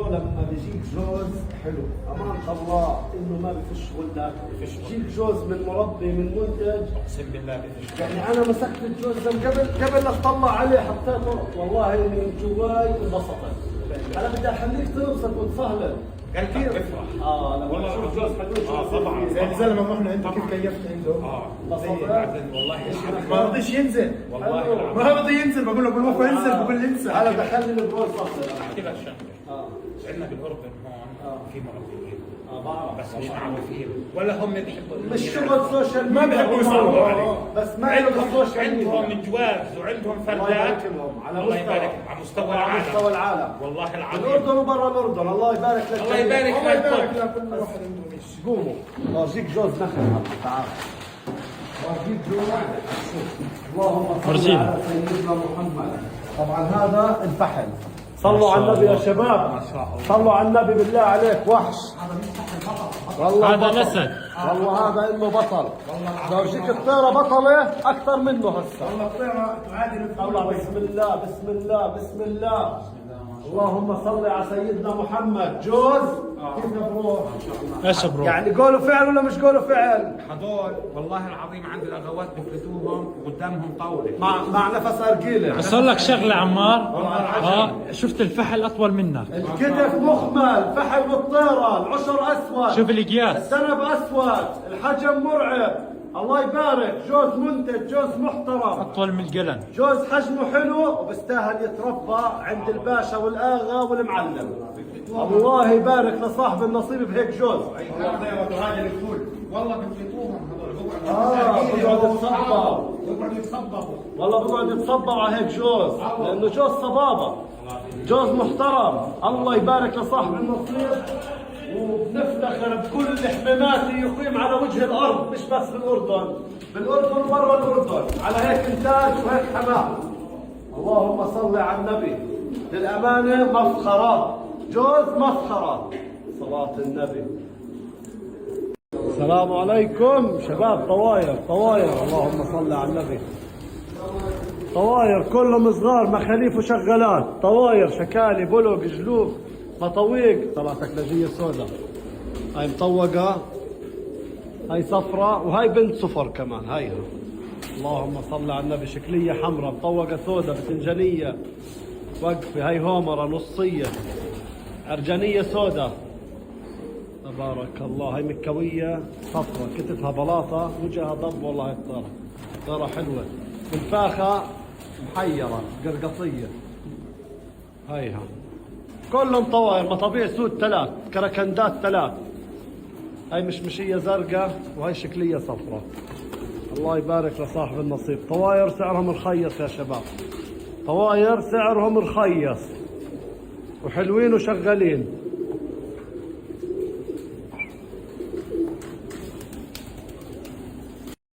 برو لما بيجيك جوز حلو امان الله انه ما بفش ولا بيجيك جوز من مربي من منتج اقسم بالله بفش. يعني انا مسكت الجوز ده قبل لا اطلع عليه حطيته والله من جواي انبسطت. انا بدي اخليك تنبسط وتفهلل قلبك بفرح. لما تشوف جوز حلو طبعا زي الزلمه رحنا انت كيف كيفت عنده؟ انبسطت. والله ما رضيش ينزل، والله ما رضي ينزل، بقول له بالوفا انزل، بقول لي انسى. انا دخلني الجوز فصل. احكي لك شغله. عندنا بالاردن هون في مربيين بعرف بس مش معروفين ولا هم بيحبوا مش شغل سوشيال ما بيحبوا يصوروا عليه. بس ما عندهم سوشيال ميديا. عندهم جواز وعندهم الله فردات. يبارك لهم على الله يبارك على مستوى على العالم. مستوى العالم. والله العظيم. الاردن وبرا الاردن الله يبارك لك. الله يبارك الله لك. يبارك لك كل واحد عنده مش. قوموا اورجيك جوز نخل. تعال اورجيك جوز. اللهم صل على سيدنا محمد. طبعا هذا الفحل. صلوا على النبي يا شباب. صلوا على النبي بالله عليك وحش. والله هذا بطل. الأسد. والله هذا انه بطل. بورجيك الطيره بطله اكثر منه هسه. والله الطيره تعادل الله بسم الله بسم الله بسم الله. اللهم صل على سيدنا محمد. جوز كيف بروح؟ ايش برو؟ يعني قولوا فعل ولا مش قولوا فعل؟ هذول والله العظيم عند الاغوات بفلتوهم وقدامهم طاوله. مع نفس ارجيله. بس اقول لك شغله عمار، شفت الفحل اطول منك. الكتف مخمل، فحل بالطيره، العشر اسود، شوف القياس. الذنب اسود، الحجم مرعب. الله يبارك. جوز منتج، جوز محترم، اطول من القلم. جوز حجمه حلو وبستاهل يتربى عند الباشا والاغا والمعلم. الله يبارك لصاحب النصيب بهيك جوز. الطيره تعادل الفول. والله بفلتوهم هذول بقعدوا يتصبوا. بيقعدوا يتصببوا. والله بقعد يتصبوا على هيك جوز لانه جوز صبابه، جوز محترم. الله يبارك لصاحب النصيب وبنفتخر بكل حماماتي يقيم على وجه الارض مش بس بالاردن، بالاردن وبرا الاردن على هيك انتاج وهيك حمام. اللهم صل على النبي. للامانه مفخره، جوز مفخره. صلاه النبي. السلام عليكم شباب. طواير طواير. اللهم صل على النبي. طواير كلهم صغار مخاليف وشغالات. طواير شكالي بلوق جلوب مطويق. طلع تكلجيه سوداء. هاي مطوقه، هاي صفراء وهاي بنت صفر كمان. هايها اللهم صل على النبي. شكليه حمراء مطوقه سوداء بتنجانيه وقفه. هاي هومره نصيه ارجانيه سوداء. تبارك الله. هاي مكويه صفراء كتفها بلاطه وجهها ضب. والله هاي الطيره طيره حلوه. الفاخه محيره قرقصيه. هايها كلهم طواير مطابيع سود ثلاث، كركندات ثلاث. هاي مشمشيه زرقاء وهي شكليه صفراء. الله يبارك لصاحب النصيب. طواير سعرهم رخيص يا شباب. طواير سعرهم رخيص وحلوين وشغالين.